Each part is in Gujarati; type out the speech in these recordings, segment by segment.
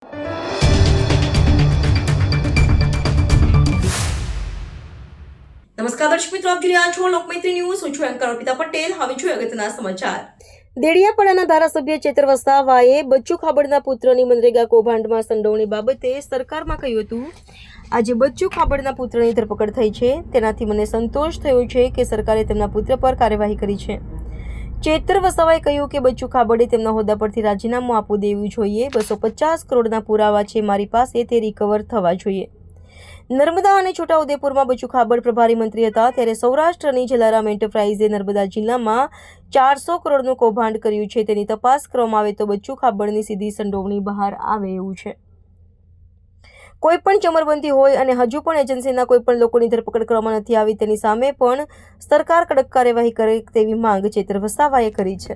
નમસ્કાર દર્શક મિત્રો, આપ જોઈ રહ્યા છો લોકમૈત્રી ન્યૂઝ. હું છું એન્કર અર્પિતા પટેલ. હવે જોઈએ અગત્યના સમાચાર. દેડિયાપાડાના ધારાસભ્ય ચેતર વસાવાએ બચ્ચુ ખાબડના પુત્રની મનરેગા કૌભાંડમાં સંડોવણી બાબતે સરકારમાં કહ્યું હતું, આજે બચ્ચુ ખાબડના પુત્રની ધરપકડ થઈ છે, તેનાથી મને સંતોષ થયો છે કે સરકારે તેમના પુત્ર પર કાર્યવાહી કરી છે. ચેતર વસાવાએ કહ્યું કે બચ્ચુ ખાબડે તેમના હોદ્દા પરથી રાજીનામું આપવું દેવું જોઈએ. 250 કરોડના પુરાવા છે મારી પાસે, તે રિકવર થવા જોઈએ. નર્મદા અને છોટાઉદેપુરમાં બચ્ચુ ખાબડ પ્રભારી મંત્રી હતા ત્યારે સૌરાષ્ટ્રની જલારામ એન્ટરપ્રાઇઝે નર્મદા જિલ્લામાં 400 કરોડનું કૌભાંડ કર્યું છે. તેની તપાસ કરવામાં આવે તો બચ્ચુ ખાબડની સીધી સંડોવણી બહાર આવે એવું છે. કોઈ પણ ચમરબંધી હોય અને હજુ પણ એજન્સીના કોઈ પણ લોકોની ધરપકડ કરવામાં નથી આવી, તેની સામે પણ સરકાર કડક કાર્યવાહી કરે તેવી માંગ ચેતર વસાવાએ કરી છે.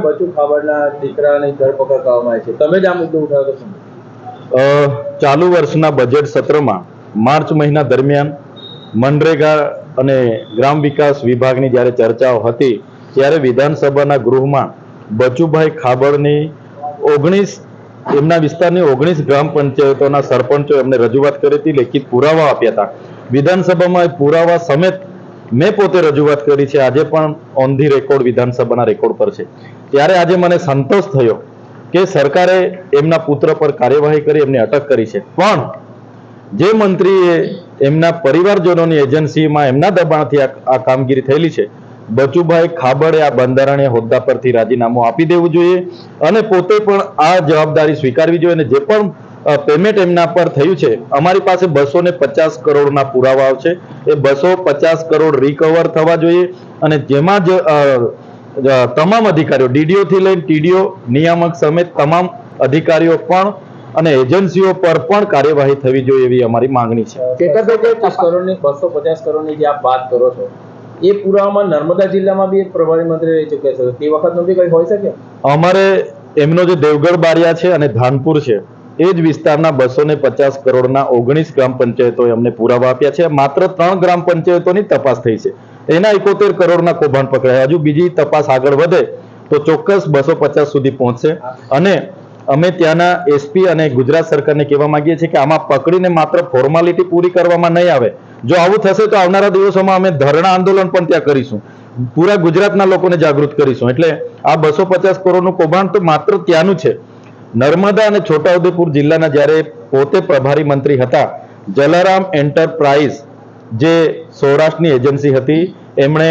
બચ્ચુ ખાબડના દીકરાની ધરપકડ કરવામાં આવી છે, તમે જ આ મુદ્દો ઉઠાવ્યો છો. ચાલુ વર્ષના બજેટ સત્રમાં માર્ચ મહિના દરમિયાન મનરેગા અને ગ્રામ વિકાસ વિભાગની જ્યારે ચર્ચાઓ હતી ત્યારે વિધાનસભાના ગૃહમાં બચુભાઈ ખાબડની 19 એમના વિસ્તારની 19 ગ્રામ પંચાયતોના સરપંચો એમને રજૂઆત કરી હતી, લેખિત પુરાવા આપ્યા હતા. વિધાનસભામાં પુરાવા સમેત મેં પોતે રજૂઆત કરી છે, આજે પણ ઓન ધી રેકોર્ડ વિધાનસભાના રેકોર્ડ પર છે. ત્યારે આજે મને સંતોષ થયો કે સરકારે એમના પુત્ર પર કાર્યવાહી કરી એમને અટક કરી છે, પણ જે મંત્રીએ એમના પરિવારજનોની એજન્સીમાં એમના દબાણથી આ કામગીરી થયેલી છે, બચુભાઈ ખાબડે આ બંધારણીય હોદ્દા પરથી રાજીનામું આપી દેવું જોઈએ અને પોતે પણ આ જવાબદારી સ્વીકારવી જોઈએ. અને જે પણ પેમેન્ટ એમના પર થયું છે, અમારી પાસે 250 કરોડના પુરાવાઓ છે, એ 250 કરોડ રિકવર થવા જોઈએ અને જેમાં જ તમામ અધિકારીઓ ડીડીઓ થી લઈને ટીડીઓ નિયામક સમેત તમામ અધિકારીઓ પણ અને એજન્સીઓ પર પણ કાર્યવાહી થવી જોઈએ એવી અમારી માંગણી છે. 250 કરોડની જે આપ વાત કરો છો, એ પુરાવામાં નર્મદા જિલ્લામાં બી એક પ્રભારી મંત્રી રહી ચૂક્યા છે, તે વખતનું બી કંઈ હોઈ શકે. અમારે એમનો જે દેવગઢ બારિયા છે અને ધાનપુર છે, એ જ વિસ્તારના 250 કરોડના 19 ગ્રામ પંચાયતોએ અમને પુરાવા આપ્યા છે. માત્ર 3 ગ્રામ પંચાયતોની તપાસ થઈ છે, એના 71 કરોડના કૌભાંડ પકડાયા. હજુ બીજી તપાસ આગળ વધે તો ચોક્કસ 250 સુધી પહોંચશે. અને અમે ત્યાંના એસપી અને ગુજરાત સરકારને કહેવા માંગીએ છીએ કે આમાં પકડીને માત્ર ફોર્માલિટી પૂરી કરવામાં નહીં આવે. જો આવું થશે તો આવનારા દિવસોમાં અમે ધરણા આંદોલન પણ ત્યાં કરીશું, પૂરા ગુજરાતના લોકોને જાગૃત કરીશું. એટલે આ 250 કરોડનું કૌભાંડ તો માત્ર ત્યાંનું છે. નર્મદા અને છોટાઉદેપુર જિલ્લાના જ્યારે પોતે પ્રભારી મંત્રી હતા, જલારામ એન્ટરપ્રાઇઝ જે સૌરાષ્ટ્રની એજન્સી હતી, એમણે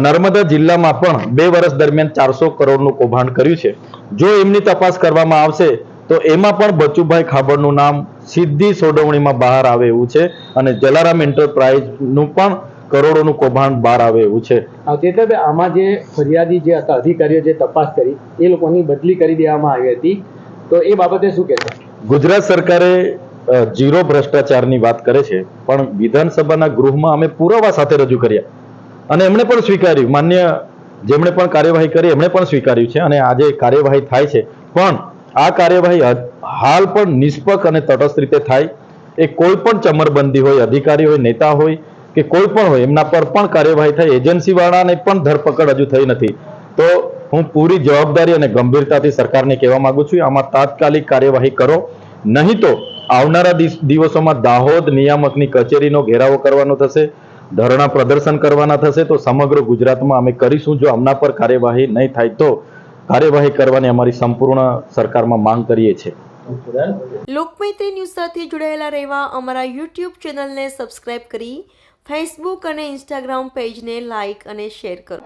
નર્મદા જિલ્લામાં પણ 2 વર્ષ દરમિયાન 400 કરોડનું કૌભાંડ કર્યું છે. જો એમની તપાસ કરવામાં આવશે તો એમાં પણ બચુભાઈ ખાબડનું નામ સીધી સોડવણીમાં બહાર આવે એવું છે અને જલારામ એન્ટરપ્રાઇઝનું પણ કરોડોનું કૌભાંડ બહાર આવે એવું છે. ચેતરભાઈ, આમાં જે ફરિયાદી જે હતા અધિકારીઓ જે તપાસ કરી એ લોકોની બદલી કરી દેવામાં આવી હતી, તો એ બાબતે શું કહેશો? ગુજરાત સરકારે ઝીરો ભ્રષ્ટાચારની વાત કરે છે, પણ વિધાનસભાના ગૃહમાં અમે પુરાવા સાથે રજૂ કર્યા અને એમણે પણ સ્વીકાર્યું. માન્ય જેમણે પણ કાર્યવાહી કરી એમણે પણ સ્વીકાર્યું છે અને આજે કાર્યવાહી થાય છે, પણ આ કાર્યવાહી હાલ પણ નિષ્પક્ષ અને તટસ્થ રીતે થાય. એ કોઈ પણ ચમરબંધી હોય, અધિકારી હોય, નેતા હોય કે કોઈ પણ હોય, એમના પર પણ કાર્યવાહી થાય. એજન્સી વાળાને પણ ધરપકડ હજુ થઈ નથી. તો હું પૂરી જવાબદારી અને ગંભીરતાથી સરકારને કહેવા માંગુ છું, આમાં તાત્કાલિક કાર્યવાહી કરો, નહીં તો આવનારા દિવસોમાં દાહોદ નિયામકની કચેરીનો ઘેરાવો કરવાનો થશે, ધરણા પ્રદર્શન કરવાના થશે. તો સમગ્ર ગુજરાતમાં અમે કરીશું. જો આમના પર કાર્યવાહી નહીં થાય તો કાર્યવાહી કરવાની અમારી સંપૂર્ણ સરકારમાં માંગ કરીએ છીએ. લોકમૈત્રી ન્યૂઝ સાથે જોડાયેલા રહેવા અમારા યુટ્યુબ ચેનલને સબસ્ક્રાઇબ કરી ફેસબુક અને ઇન્સ્ટાગ્રામ પેજને લાઇક અને શેર કરો.